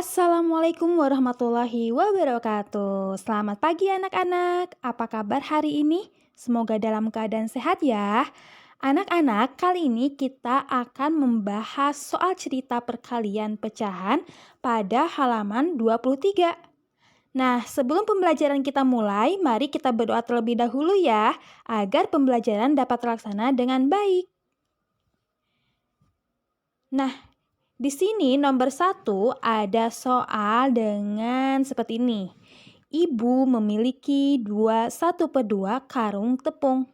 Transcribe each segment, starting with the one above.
Assalamualaikum warahmatullahi wabarakatuh. Selamat pagi anak-anak. Apa kabar hari ini? Semoga dalam keadaan sehat ya. Anak-anak, kali ini kita akan membahas soal cerita perkalian pecahan pada halaman 23. Nah, sebelum pembelajaran kita mulai, mari kita berdoa terlebih dahulu ya, agar pembelajaran dapat terlaksana dengan baik. Nah, di sini nomor 1 ada soal dengan seperti ini. Ibu memiliki 1/2 karung tepung.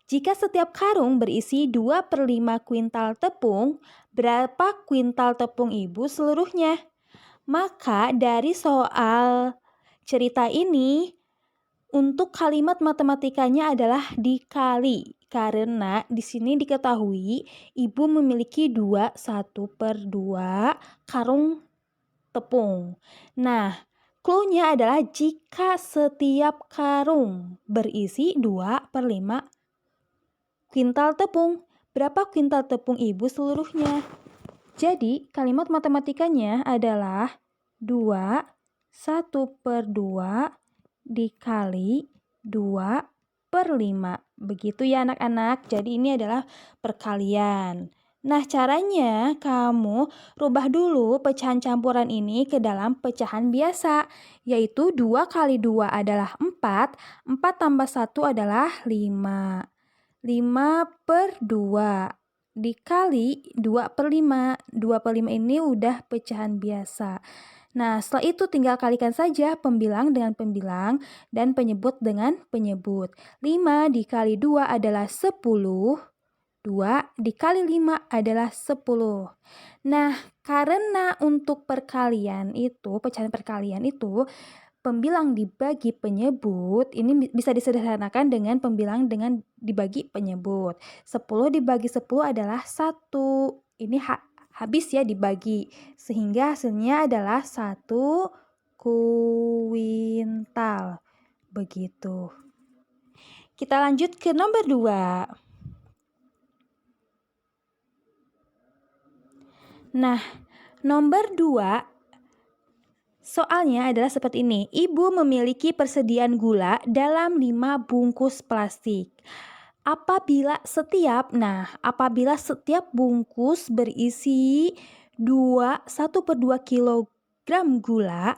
Jika setiap karung berisi 2/5 kuintal tepung, berapa kuintal tepung ibu seluruhnya? Maka dari soal cerita ini, untuk kalimat matematikanya adalah dikali. Karena di sini diketahui ibu memiliki 1/2 karung tepung. Nah, clue-nya adalah jika setiap karung berisi 2/5 kuintal tepung. Berapa kuintal tepung ibu seluruhnya? Jadi, kalimat matematikanya adalah 1/2 dikali 2/5. Begitu ya anak-anak. Jadi ini adalah perkalian. Nah, caranya kamu rubah dulu pecahan campuran ini ke dalam pecahan biasa, yaitu 2 kali 2 adalah 4, 4 tambah 1 adalah 5. 5/2 dikali 2/5. 2/5 ini udah pecahan biasa. Nah, setelah itu tinggal kalikan saja pembilang dengan pembilang dan penyebut dengan penyebut. 5 dikali 2 adalah 10. 2 dikali 5 adalah 10. Nah, karena untuk pecahan perkalian itu, pembilang dibagi penyebut, ini bisa disederhanakan dengan pembilang dengan dibagi penyebut. 10 dibagi 10 adalah 1. Ini habis ya dibagi. Sehingga hasilnya adalah 1 kuintal. Begitu. Kita lanjut ke nomor 2. Nah, nomor 2 soalnya adalah seperti ini. Ibu memiliki persediaan gula dalam 5 bungkus plastik. Apabila setiap bungkus berisi 1/2 kilogram gula,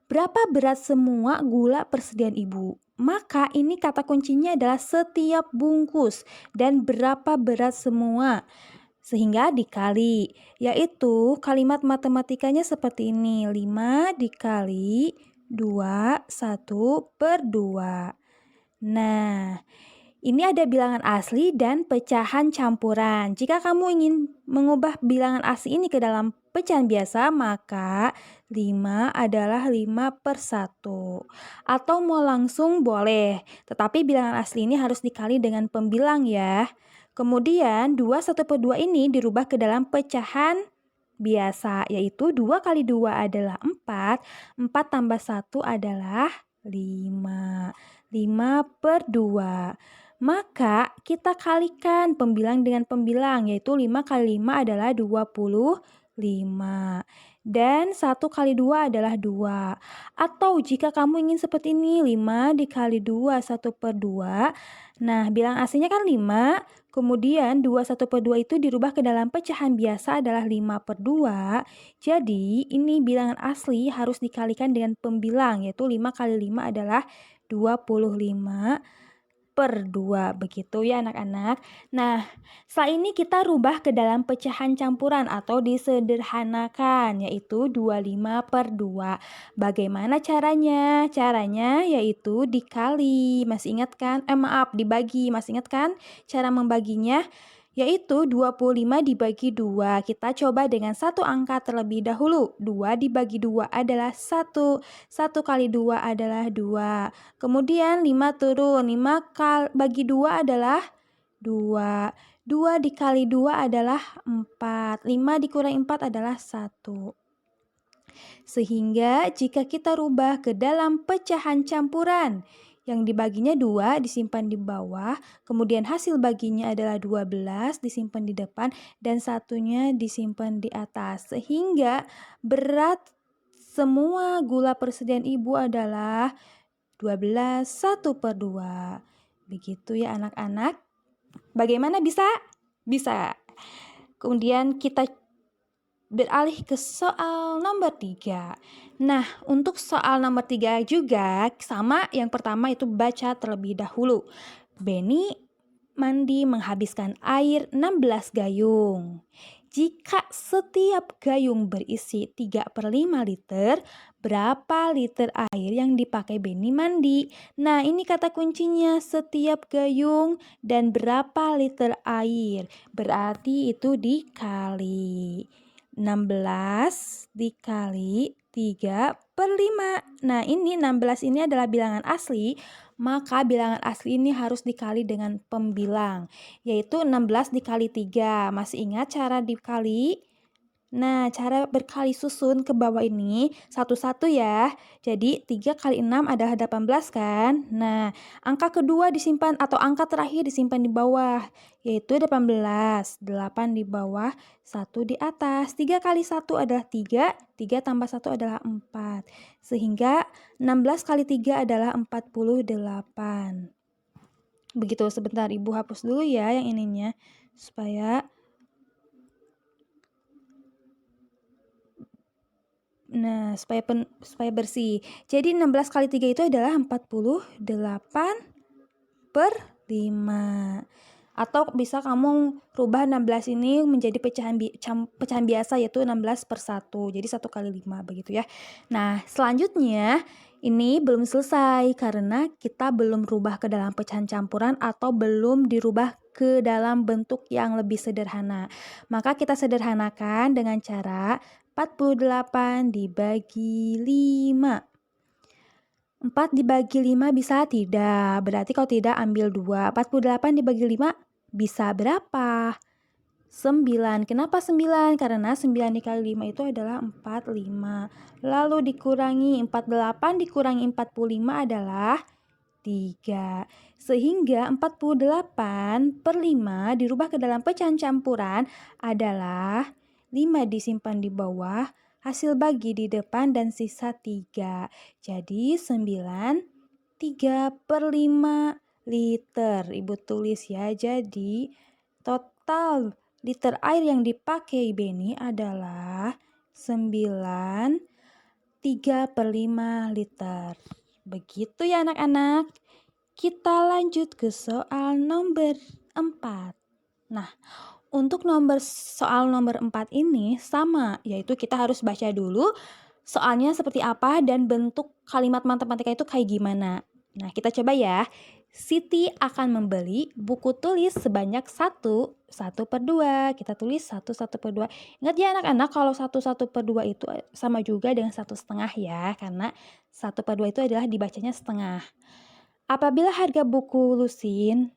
berapa berat semua gula persediaan ibu? Maka ini kata kuncinya adalah setiap bungkus dan berapa berat semua. Sehingga dikali, yaitu kalimat matematikanya seperti ini. 5 dikali 2, 1/2. Nah, ini ada bilangan asli dan pecahan campuran. Jika kamu ingin mengubah bilangan asli ini ke dalam pecahan biasa, maka 5 adalah 5/1. Atau mau langsung boleh, tetapi bilangan asli ini harus dikali dengan pembilang ya. Kemudian 2/1/2 ini dirubah ke dalam pecahan biasa, yaitu 2 kali 2 adalah 4, 4 tambah 1 adalah 5. 5/2. Maka kita kalikan pembilang dengan pembilang, yaitu 5 kali 5 adalah 25. Dan 1 kali 2 adalah 2. Atau jika kamu ingin seperti ini, 5 dikali 2, 1/2. Nah, bilang aslinya kan 5. Kemudian 1/2 itu dirubah ke dalam pecahan biasa adalah 5/2. Jadi ini bilangan asli harus dikalikan dengan pembilang, yaitu 5 kali 5 adalah 25/2. Begitu ya anak-anak. Nah, setelah ini kita rubah ke dalam pecahan campuran atau disederhanakan, yaitu 25/2. Bagaimana caranya? Caranya yaitu dikali. Masih ingat kan? Dibagi. Masih ingat kan cara membaginya? Yaitu 25 dibagi 2. Kita coba dengan satu angka terlebih dahulu. 2 dibagi 2 adalah 1. 1 kali 2 adalah 2. Kemudian 5 turun. 5 bagi 2 adalah 2. 2 dikali 2 adalah 4. 5 dikurangi 4 adalah 1. Sehingga jika kita rubah ke dalam pecahan campuran, yang dibaginya 2 disimpan di bawah, kemudian hasil baginya adalah 12 disimpan di depan, dan satunya disimpan di atas. Sehingga berat semua gula persediaan ibu adalah 12 1/2. Begitu ya anak-anak. Bagaimana bisa? Bisa. Kemudian kita beralih ke soal nomor 3. Nah, untuk soal nomor 3 juga sama yang pertama itu baca terlebih dahulu. Benny mandi menghabiskan air 16 gayung. Jika setiap gayung berisi 3/5 liter, berapa liter air yang dipakai Benny mandi? Nah, ini kata kuncinya setiap gayung dan berapa liter air. Berarti itu dikali. 16 dikali 3/5. Nah, ini 16 ini adalah bilangan asli, maka bilangan asli ini harus dikali dengan pembilang, yaitu 16 dikali 3. Masih ingat cara dikali? Nah, cara berkali susun ke bawah ini satu-satu ya. Jadi 3 kali 6 adalah 18 kan? Nah, angka kedua disimpan atau angka terakhir disimpan di bawah, yaitu 18. 8 di bawah, 1 di atas. 3 kali 1 adalah 3, 3 tambah 1 adalah 4. Sehingga 16 kali 3 adalah 48. Begitu, sebentar Ibu hapus dulu ya yang ininya supaya supaya bersih. Jadi 16 kali 3 itu adalah 48/5. Atau bisa kamu rubah 16 ini menjadi pecahan biasa, yaitu 16/1. Jadi 1 kali 5 begitu ya. Nah, selanjutnya ini belum selesai karena kita belum rubah ke dalam pecahan campuran atau belum dirubah ke dalam bentuk yang lebih sederhana. Maka kita sederhanakan dengan cara 48 dibagi 5. 4 dibagi 5 bisa tidak? Berarti kalau tidak ambil 2. 48 dibagi 5 bisa berapa? 9. Kenapa 9? Karena 9 dikali 5 itu adalah 45. Lalu dikurangi 48 dikurangi 45 adalah 3. Sehingga 48/5 dirubah ke dalam pecahan campuran adalah 5 disimpan di bawah, hasil bagi di depan dan sisa 3. Jadi 9 3/5 liter. Ibu tulis ya. Jadi total liter air yang dipakai Benny adalah 9 3/5 liter. Begitu ya anak-anak. Kita lanjut ke soal nomor 4. Nah, untuk soal nomor 4 ini sama, yaitu kita harus baca dulu soalnya seperti apa dan bentuk kalimat matematika itu kayak gimana. Nah, kita coba ya. Siti akan membeli buku tulis sebanyak 1/2. Kita tulis 1/2. Ingat ya anak-anak, kalau 1/2 itu sama juga dengan 1,5 ya, karena 1/2 itu adalah dibacanya setengah. Apabila harga buku lusin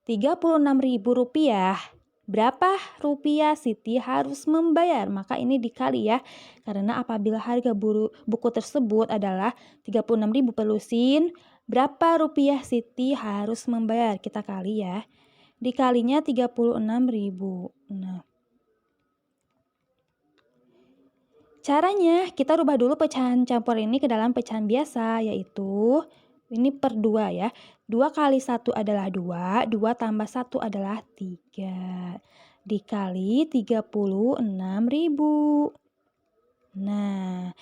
Rp36.000, berapa rupiah Siti harus membayar? Maka ini dikali ya, karena apabila harga buku tersebut adalah 36.000 per lusin, berapa rupiah Siti harus membayar? Kita kali ya, dikalinya 36.000. Nah, caranya kita rubah dulu pecahan campur ini ke dalam pecahan biasa, yaitu ini per 2 ya. 2 kali 1 adalah 2, 2 tambah 1 adalah 3. Dikali 36.000. Nah,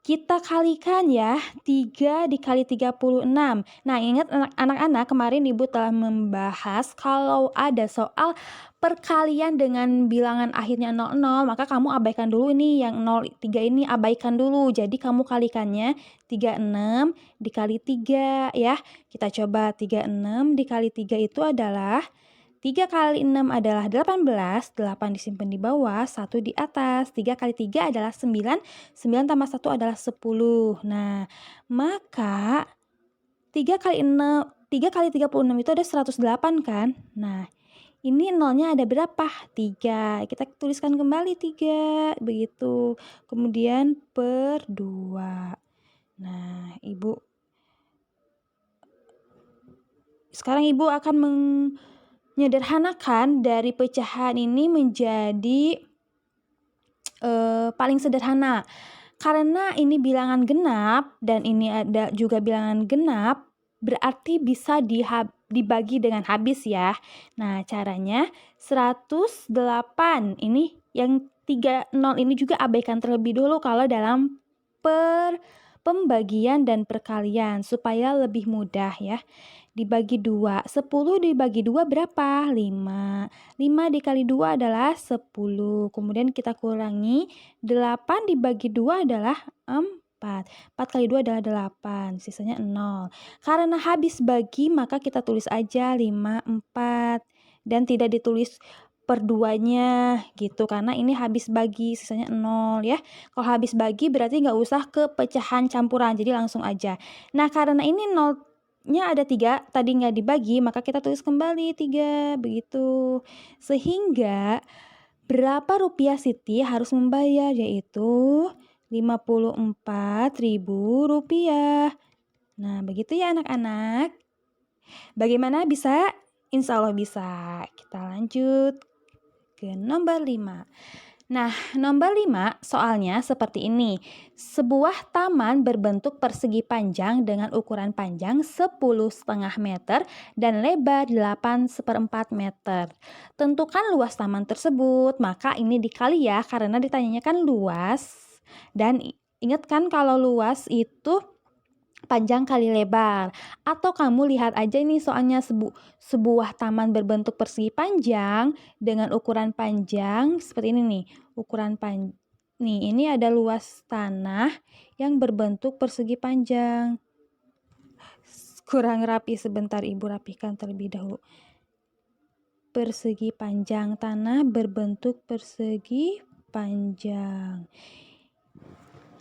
kita kalikan ya, 3 dikali 36. Nah, ingat anak-anak, kemarin Ibu telah membahas kalau ada soal perkalian dengan bilangan akhirnya 00, maka kamu abaikan dulu ini yang 03 ini abaikan dulu. Jadi kamu kalikannya 36 dikali 3 ya. Kita coba 36 dikali 3 itu adalah 3 kali 6 adalah 18, 8 disimpan di bawah, 1 di atas. 3 kali 3 adalah 9, 9 tambah 1 adalah 10. Nah, maka 3 kali 36 itu ada 108 kan? Nah, ini nolnya ada berapa? 3. Kita tuliskan kembali 3. Begitu. Kemudian per 2. Nah, sekarang Ibu akan menyederhanakan dari pecahan ini menjadi paling sederhana. Karena ini bilangan genap dan ini ada juga bilangan genap, berarti bisa dibagi dengan habis ya. Nah, caranya 108. Ini yang 30 ini juga abaikan terlebih dulu kalau dalam pembagian dan perkalian supaya lebih mudah ya. Dibagi 2, 10 dibagi 2 berapa? 5. 5 dikali 2 adalah 10. Kemudian kita kurangi, 8 dibagi 2 adalah 4. 4 kali 2 adalah 8, sisanya 0. Karena habis bagi maka kita tulis aja 5, 4. Dan tidak ditulis per 2-nya gitu, karena ini habis bagi, sisanya 0 ya. Kalau habis bagi berarti nggak usah ke pecahan campuran, jadi langsung aja. Nah, karena ini 0-nya ada 3, tadi nggak dibagi, maka kita tulis kembali 3, begitu. Sehingga berapa rupiah Siti harus membayar, yaitu Rp54.000. Nah, begitu ya anak-anak. Bagaimana, bisa? Insya Allah bisa. Kita lanjut ke nomor 5. Nah, nomor 5 soalnya seperti ini. Sebuah taman berbentuk persegi panjang dengan ukuran panjang 10,5 meter dan lebar 8,4 meter. Tentukan luas taman tersebut. Maka ini dikali ya, karena ditanyanya kan luas. Dan ingat kan kalau luas itu panjang kali lebar. Atau kamu lihat aja nih soalnya sebuah taman berbentuk persegi panjang dengan ukuran panjang seperti ini nih. Nih, ini ada luas tanah yang berbentuk persegi panjang. Kurang rapi, sebentar Ibu rapikan terlebih dahulu. Persegi panjang, tanah berbentuk persegi panjang.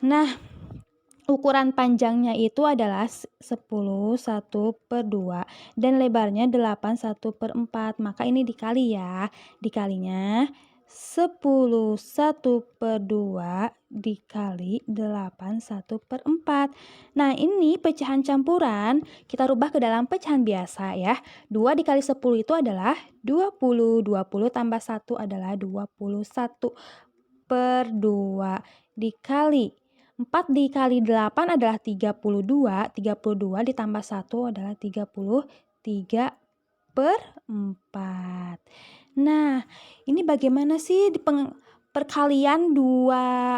Nah, ukuran panjangnya itu adalah 10,1/2 dan lebarnya 8,1/4. Maka ini dikali ya. Dikalinya 10,1/2 dikali 8,1/4. Nah, ini pecahan campuran kita rubah ke dalam pecahan biasa ya. 2 dikali 10 itu adalah 20. 20 tambah 1 adalah 21/2 dikali 4 dikali 8 adalah 32. 32 ditambah 1 adalah 33/4. Nah, ini bagaimana sih perkalian dua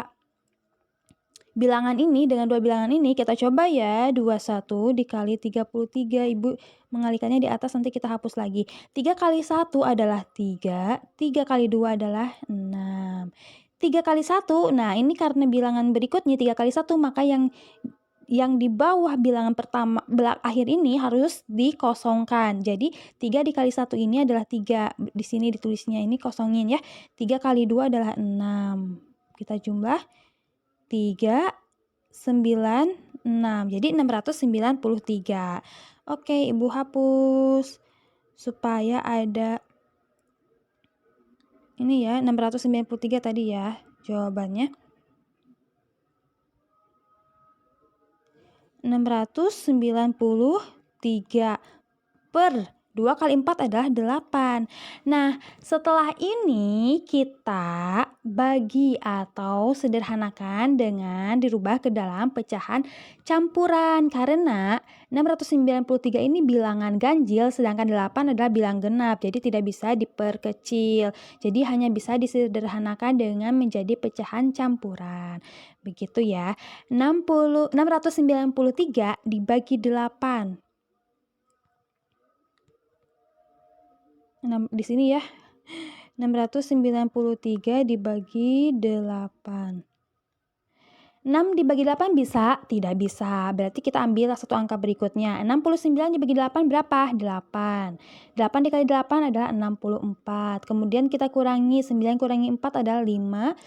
bilangan ini dengan dua bilangan ini? Kita coba ya. 21 dikali 33. Ibu mengalikannya di atas, nanti kita hapus lagi. 3 kali 1 adalah 3. 3 kali 2 adalah 6. 3 kali 1, nah ini karena bilangan berikutnya 3 kali 1, maka yang di bawah bilangan pertama akhir ini harus dikosongkan. Jadi 3 dikali 1 ini adalah 3. Di sini ditulisnya ini kosongin ya. 3 kali 2 adalah 6. Kita jumlah 3, 9, 6. Jadi 693. Oke, Ibu hapus supaya ada ini ya, 693 tadi ya jawabannya. 693 per 2 kali 4 adalah 8. Nah, setelah ini kita bagi atau sederhanakan dengan dirubah ke dalam pecahan campuran. Karena 693 ini bilangan ganjil, sedangkan 8 adalah bilang genap. Jadi tidak bisa diperkecil. Jadi hanya bisa disederhanakan dengan menjadi pecahan campuran. Begitu ya. 693 dibagi 8. Di sini ya. 693 dibagi 8. 6 dibagi 8 bisa? Tidak bisa. Berarti kita ambil satu angka berikutnya. 69 dibagi 8 berapa? 8. 8 dikali 8 adalah 64. Kemudian kita kurangi, 9 kurangi 4 adalah 5.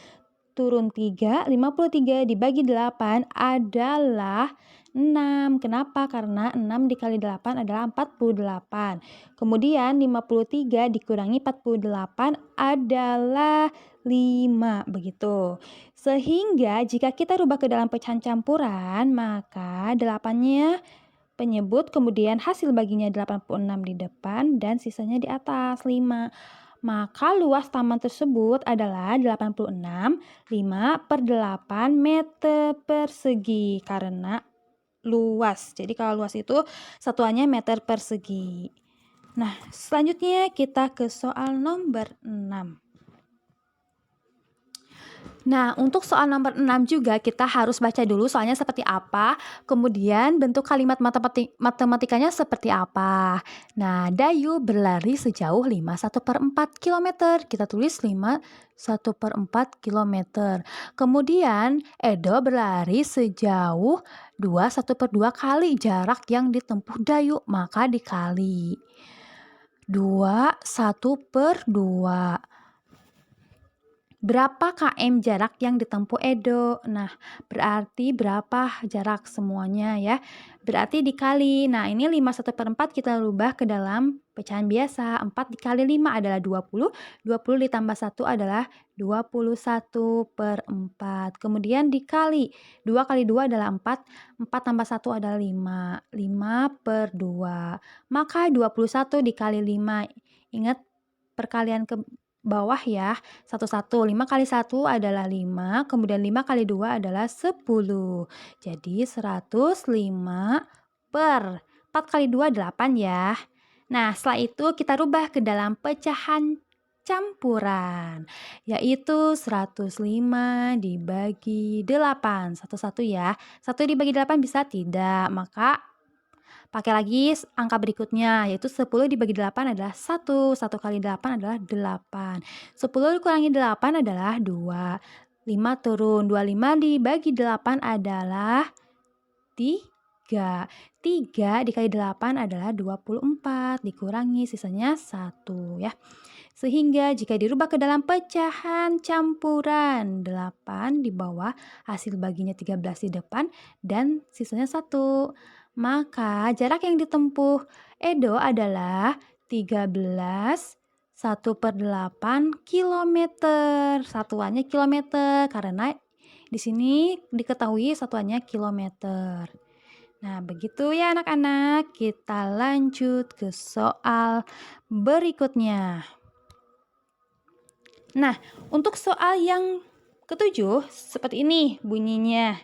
Turun 3, 53 dibagi 8 adalah 6. Kenapa? Karena 6 dikali 8 adalah 48. Kemudian 53 dikurangi 48 adalah 5. Begitu. Sehingga jika kita rubah ke dalam pecahan campuran, maka 8-nya penyebut, kemudian hasil baginya 86 di depan dan sisanya di atas 5. Maka luas taman tersebut adalah 86,5/8 meter persegi karena luas. Jadi kalau luas itu satuannya meter persegi. Nah, selanjutnya kita ke soal nomor 6. Nah, untuk soal nomor 6 juga kita harus baca dulu soalnya seperti apa, kemudian bentuk kalimat matematikanya seperti apa. Nah, Dayu berlari sejauh 5,1/4 kilometer. Kita tulis 5,1/4 kilometer. Kemudian, Edo berlari sejauh 2,1/2 kali jarak yang ditempuh Dayu, maka dikali 2,1/2. Berapa km jarak yang ditempuh Edo? Nah, berarti berapa jarak semuanya ya? Berarti dikali. Nah, ini 5,1/4 kita rubah ke dalam pecahan biasa. 4 dikali 5 adalah 20. 20 ditambah 1 adalah 21/4. Kemudian dikali. 2 kali 2 adalah 4. 4 tambah 1 adalah 5. 5/2. Maka 21 dikali 5. Ingat perkalian ke bawah ya. 5 kali 1 adalah 5, kemudian 5 kali 2 adalah 10. Jadi 105 per 4 kali 2 8 ya. Nah, setelah itu kita rubah ke dalam pecahan campuran, yaitu 105 dibagi 8. Satu-satu ya. 1 dibagi 8 bisa tidak, maka pakai lagi angka berikutnya, yaitu 10 dibagi 8 adalah 1. 1 kali 8 adalah 8. 10 dikurangi 8 adalah 2. 5 turun. 25 dibagi 8 adalah 3. 3 dikali 8 adalah 24. Dikurangi sisanya 1 ya. Sehingga jika dirubah ke dalam pecahan campuran, 8 di bawah, hasil baginya 13 di depan, dan sisanya 1. Maka jarak yang ditempuh Edo adalah 13,1/8 kilometer. Satuannya kilometer karena di sini diketahui satuannya kilometer. Nah, begitu ya anak-anak. Kita lanjut ke soal berikutnya. Nah, untuk soal yang ketujuh seperti ini bunyinya.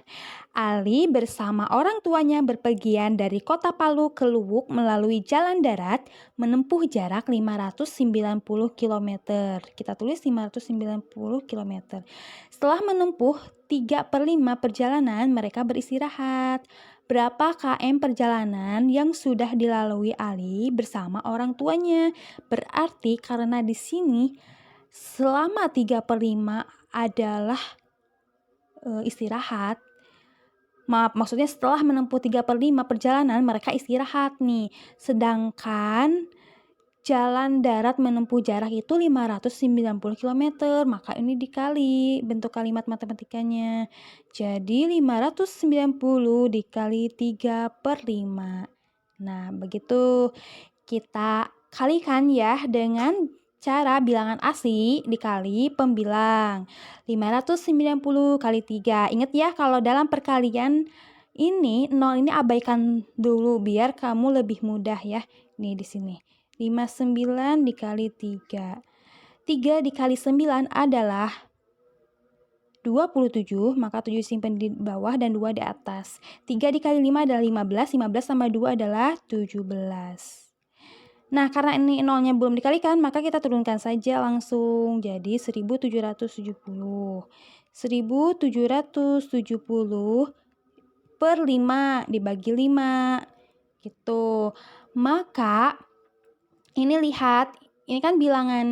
Ali bersama orang tuanya berpergian dari kota Palu ke Luwuk melalui jalan darat menempuh jarak 590 km. Kita tulis 590 km. Setelah menempuh 3/5 perjalanan, mereka beristirahat. Berapa km perjalanan yang sudah dilalui Ali bersama orang tuanya? Berarti karena di sini selama 3/5 adalah istirahat. Maksudnya setelah menempuh 3/5 perjalanan mereka istirahat nih. Sedangkan jalan darat menempuh jarak itu 590 km. Maka ini dikali bentuk kalimat matematikanya. Jadi 590 dikali 3/5. Nah, begitu. Kita kalikan ya dengan cara bilangan asli dikali pembilang. 590 kali 3. Ingat ya, kalau dalam perkalian ini 0 ini abaikan dulu biar kamu lebih mudah ya. Nih di sini. 59 dikali 3. 3 dikali 9 adalah 27, maka 7 simpan di bawah dan 2 di atas. 3 dikali 5 adalah 15, 15 tambah 2 adalah 17. Nah, karena ini nolnya belum dikalikan, maka kita turunkan saja langsung. Jadi 1770. 1770 per 5 dibagi 5. Gitu. Maka ini lihat, ini kan bilangan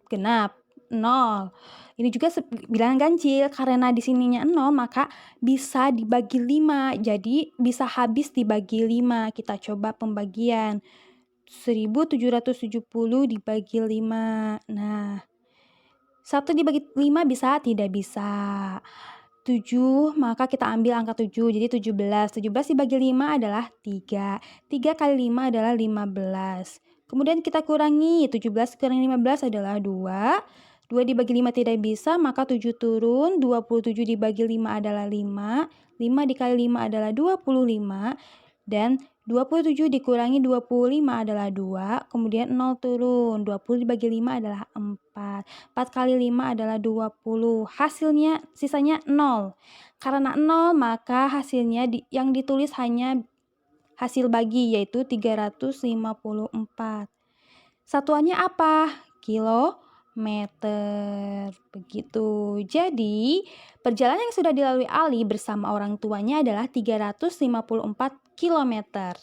genap, 0. Ini juga bilangan ganjil, karena di sininya 0, maka bisa dibagi 5. Jadi bisa habis dibagi 5. Kita coba pembagian. 1770 dibagi 5. Nah, 1 dibagi 5 bisa? Tidak bisa. 7, maka kita ambil angka 7, jadi 17. 17 dibagi 5 adalah 3. 3 kali 5 adalah 15. Kemudian kita kurangi, 17 kurangi 15 adalah 2. 2 dibagi 5 tidak bisa, maka 7 turun. 27 dibagi 5 adalah 5. 5 dikali 5 adalah 25. Dan 27 dikurangi 25 adalah 2, kemudian 0 turun, 20 dibagi 5 adalah 4. 4 kali 5 adalah 20. Hasilnya sisanya 0. Karena 0 maka hasilnya yang ditulis hanya hasil bagi, yaitu 354. Satuannya apa? Kilometer. Begitu. Jadi, perjalanan yang sudah dilalui Ali bersama orang tuanya adalah 354 kilometer.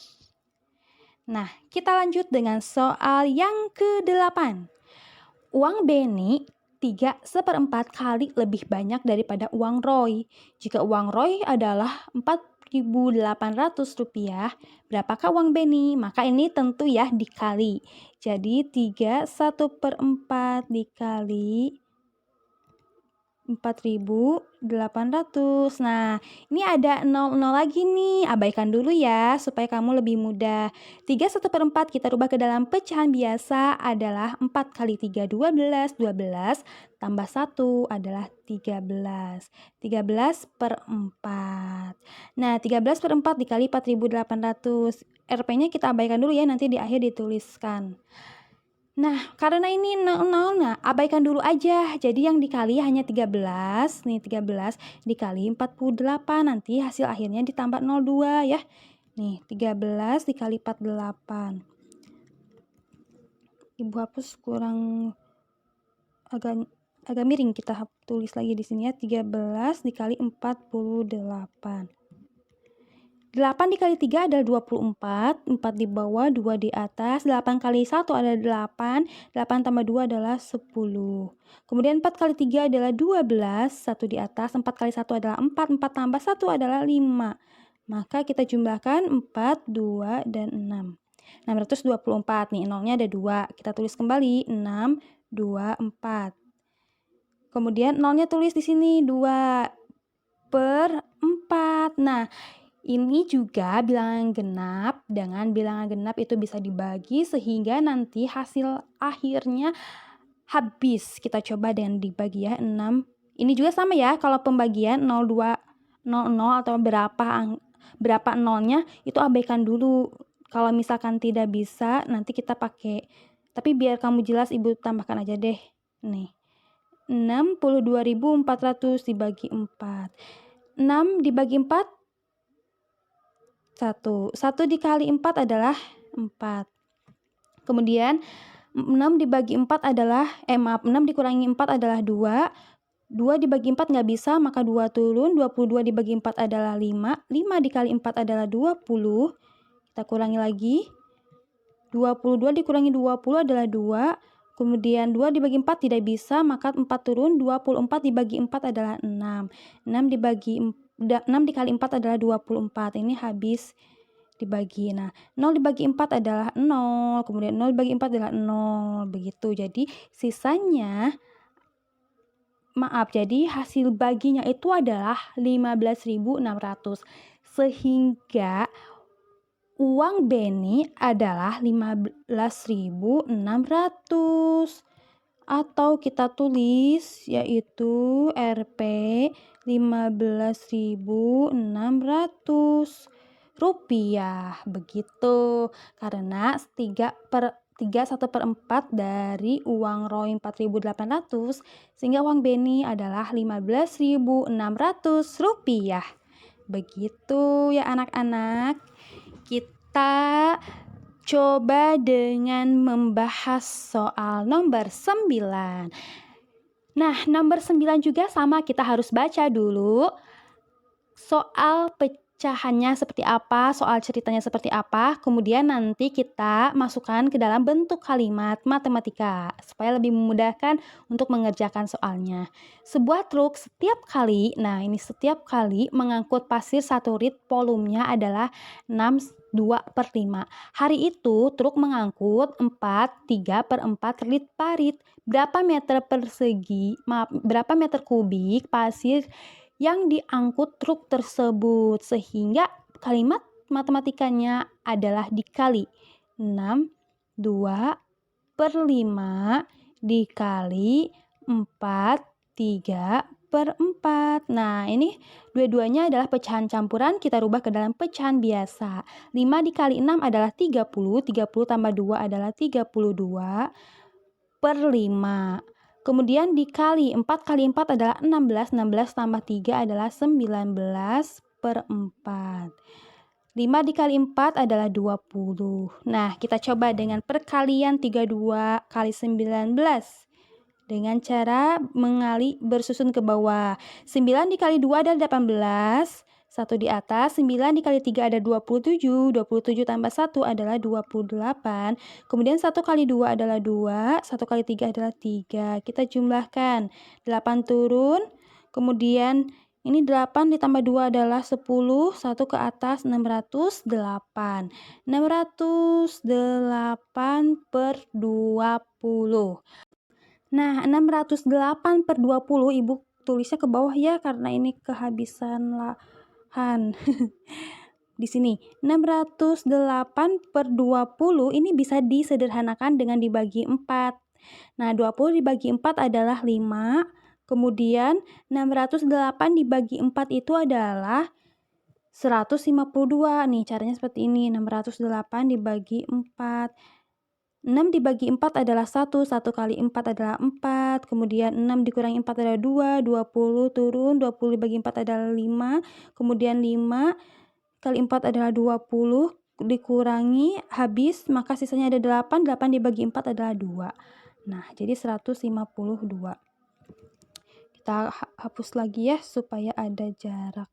Nah, kita lanjut dengan soal yang ke-8. Uang Benny 3/4 kali lebih banyak daripada uang Roy. Jika uang Roy adalah 4.800 rupiah, berapakah uang Benny? Maka ini tentu ya dikali. Jadi 3/1/4 dikali 4.800. Nah, ini ada 0 lagi nih. Abaikan dulu ya supaya kamu lebih mudah. 3/1/4 kita rubah ke dalam pecahan biasa adalah 4 kali 3 12. 12 tambah 1 adalah 13. 13/4. Nah, 13/4 dikali 4.800. RP-nya kita abaikan dulu ya, nanti di akhir dituliskan. Nah, karena ini 0, nah abaikan dulu aja. Jadi yang dikali hanya 13. Nih 13 dikali 48. Nanti hasil akhirnya ditambah 02 ya. Nih 13 dikali 48. Ibu hapus kurang agak miring, kita tulis lagi di sini ya. 13 dikali 48. 8 dikali 3 adalah 24, 4 di bawah, 2 di atas, 8 kali 1 adalah 8, 8 tambah 2 adalah 10. Kemudian 4 kali 3 adalah 12, 1 di atas, 4 kali 1 adalah 4, 4 tambah 1 adalah 5. Maka kita jumlahkan 4, 2, dan 6. 624, nih nolnya ada 2, kita tulis kembali 6, 2, 4. Kemudian nolnya tulis di sini 2/4. Nah, ini juga bilangan genap. Dengan bilangan genap itu bisa dibagi sehingga nanti hasil akhirnya habis. Kita coba dengan dibagi ya, 6. Ini juga sama ya, kalau pembagian 02, 00 atau berapa nolnya itu abaikan dulu. Kalau misalkan tidak bisa, nanti kita pakai. Tapi biar kamu jelas, Ibu tambahkan aja deh. Nih, 62.400 dibagi 4. 6 dibagi 4 1 dikali 4 adalah 4. Kemudian 6 dibagi 4 adalah 6 dikurangi 4 adalah 2. 2 dibagi 4 nggak bisa, maka 2 turun. 22 dibagi 4 adalah 5. 5 dikali 4 adalah 20. Kita kurangi lagi. 22 dikurangi 20 adalah 2. Kemudian 2 dibagi 4 tidak bisa, maka 4 turun. 24 dibagi 4 adalah 6. 6 dikali 4 adalah 24. Ini habis dibagi. Nah, 0 dibagi 4 adalah 0. Kemudian 0 dibagi 4 adalah 0. Begitu. Jadi sisanya, jadi hasil baginya itu adalah 15.600. Sehingga uang Benny adalah 15.600. Atau kita tulis yaitu RP 15.600 rupiah. Begitu. Karena 3/1/4 dari uang Roy 4.800, sehingga uang Benny adalah 15.600 rupiah. Begitu ya anak-anak. Kita coba dengan membahas soal nomor 9. Nah, nomor 9 juga sama, kita harus baca dulu soal pecahannya seperti apa, soal ceritanya seperti apa, kemudian nanti kita masukkan ke dalam bentuk kalimat matematika supaya lebih memudahkan untuk mengerjakan soalnya. Sebuah truk setiap kali mengangkut pasir 1 rit, volumenya adalah 2/5. Hari itu truk mengangkut 3/4 rit parit. Berapa meter kubik pasir yang diangkut truk tersebut? Sehingga kalimat matematikanya adalah dikali 2/5 dikali 3/4 per 4. Nah, ini dua-duanya adalah pecahan campuran, kita rubah ke dalam pecahan biasa. 5 dikali 6 adalah 30, 30 tambah 2 adalah 32 per 5. Kemudian dikali 4 kali 4 adalah 16, 16 tambah 3 adalah 19 per 4. 5 dikali 4 adalah 20. Nah, kita coba dengan perkalian 32 kali 19. Dengan cara mengali bersusun ke bawah. 9 dikali 2 adalah 18. 1 di atas. 9 dikali 3 ada 27. 27 tambah 1 adalah 28. Kemudian 1 kali 2 adalah 2. 1 kali 3 adalah 3. Kita jumlahkan. 8 turun. Kemudian ini 8 ditambah 2 adalah 10. 1 ke atas 608. 608 per 20. Nah, 608 per 20 Ibu tulisnya ke bawah ya karena ini kehabisan lahan. Di sini 608 per 20 ini bisa disederhanakan dengan dibagi 4. Nah, 20 dibagi 4 adalah 5. Kemudian 608 dibagi 4 itu adalah 152. Nih, caranya seperti ini. 608 dibagi 4. 6 dibagi 4 adalah 1, 1 kali 4 adalah 4, kemudian 6 dikurangi 4 adalah 2, 20 turun, 20 dibagi 4 adalah 5, kemudian 5 kali 4 adalah 20, dikurangi, habis, maka sisanya ada 8, 8 dibagi 4 adalah 2. Nah, jadi 152. Kita hapus lagi ya, supaya ada jarak.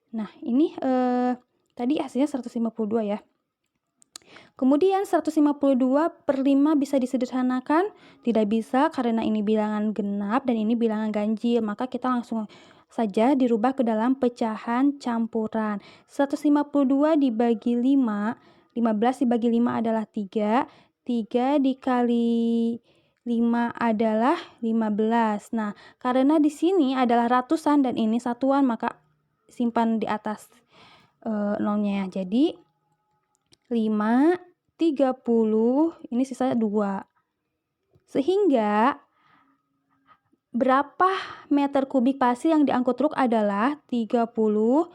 Nah, ini tadi hasilnya 152 ya. Kemudian 152 per 5 bisa disederhanakan? Tidak bisa karena ini bilangan genap dan ini bilangan ganjil. Maka kita langsung saja dirubah ke dalam pecahan campuran. 152 dibagi 5, 15 dibagi 5 adalah 3. 3 dikali 5 adalah 15. Nah, karena di sini adalah ratusan dan ini satuan, maka simpan di atas nolnya ya. Jadi 5, 30, ini sisa 2. Sehingga berapa meter kubik pasir yang diangkut truk adalah 32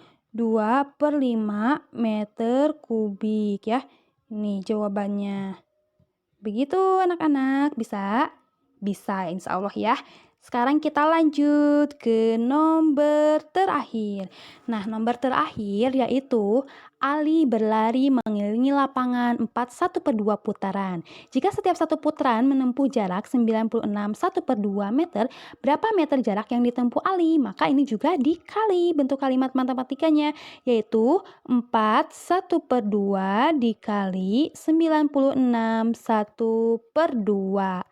per 5 meter kubik ya. Ini jawabannya. Begitu anak-anak, bisa? Bisa insya Allah ya. Sekarang kita lanjut ke nomor terakhir. Nah, nomor terakhir yaitu Ali berlari mengelilingi lapangan 1 per 2 putaran. Jika setiap satu putaran menempuh jarak 96 1 per 2 meter, berapa meter jarak yang ditempuh Ali? Maka ini juga dikali bentuk kalimat matematikanya, yaitu 1 per 2 dikali 96 1 per 2.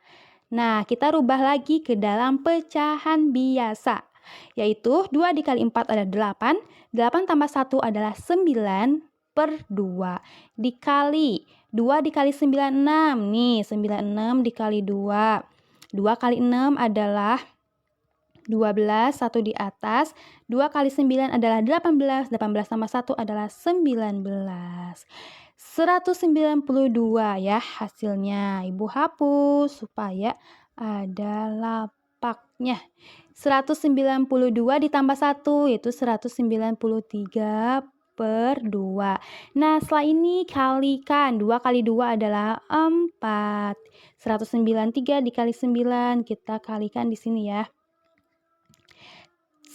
Nah, kita rubah lagi ke dalam pecahan biasa, yaitu 2 dikali 4 adalah 8, 8 tambah 1 adalah 9 per 2, dikali 2 dikali 9, 6, nih 96 dikali 2, 2 kali 6 adalah 12, 1 di atas, 2 kali 9 adalah 18, 18 tambah 1 adalah 19. 192 ya hasilnya. Ibu hapus supaya ada lapaknya. 192 ditambah 1 yaitu 193 per 2. Nah, setelah ini kalikan. 2 kali 2 adalah 4. 193 dikali 9 kita kalikan di sini ya.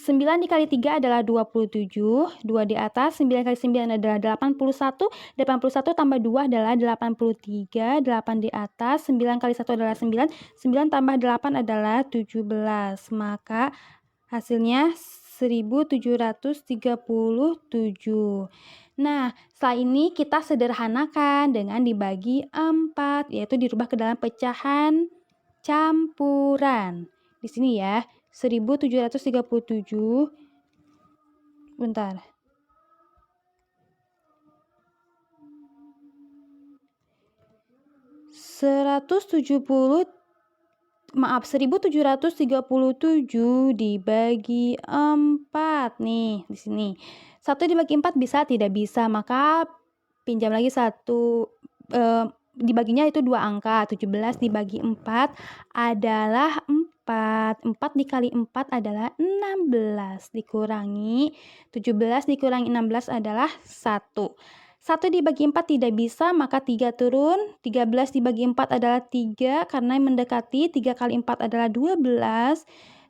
9 dikali 3 adalah 27, 2 di atas, 9 kali 9 adalah 81, 81 tambah 2 adalah 83, 8 di atas, 9 kali 1 adalah 9, 9 tambah 8 adalah 17, maka hasilnya 1737. Nah, setelah ini kita sederhanakan dengan dibagi 4, yaitu dirubah ke dalam pecahan campuran. Di sini ya. 1737, bentar, 1737 dibagi 4 nih di sini. 1 dibagi 4 bisa? Tidak bisa, maka pinjam lagi 1 dibaginya itu 2 angka, 17 dibagi 4 adalah 4, 4 dikali 4 adalah 16, dikurangi 17 dikurangi 16 adalah 1. 1 dibagi 4 tidak bisa, maka 3 turun, 13 dibagi 4 adalah 3, karena mendekati 3 kali 4 adalah 12,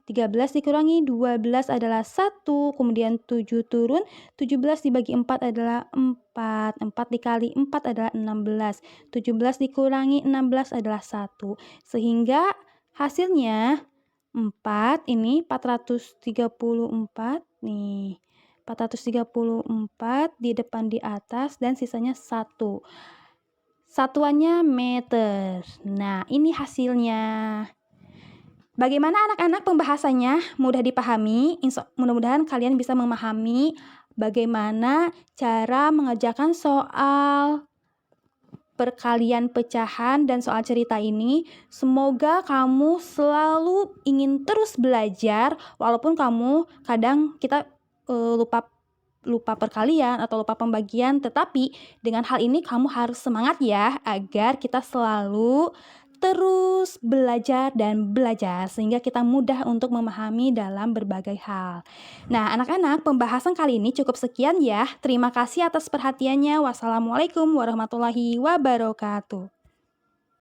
13 dikurangi 12 adalah 1, kemudian 7 turun, 17 dibagi 4 adalah 4, 4 dikali 4 adalah 16, 17 dikurangi 16 adalah 1, sehingga hasilnya 4, ini 434 nih, 434 di depan di atas dan sisanya 1. Satuannya meter. Nah, ini hasilnya. Bagaimana anak-anak pembahasannya? Mudah dipahami? Mudah-mudahan kalian bisa memahami bagaimana cara mengerjakan soal perkalian pecahan dan soal cerita ini. Semoga kamu selalu ingin terus belajar, walaupun kamu kadang kita lupa perkalian atau lupa pembagian, tetapi dengan hal ini kamu harus semangat ya, agar kita selalu terus belajar dan belajar sehingga kita mudah untuk memahami dalam berbagai hal. Nah, anak-anak, pembahasan kali ini cukup sekian ya. Terima kasih atas perhatiannya. Wassalamualaikum warahmatullahi wabarakatuh.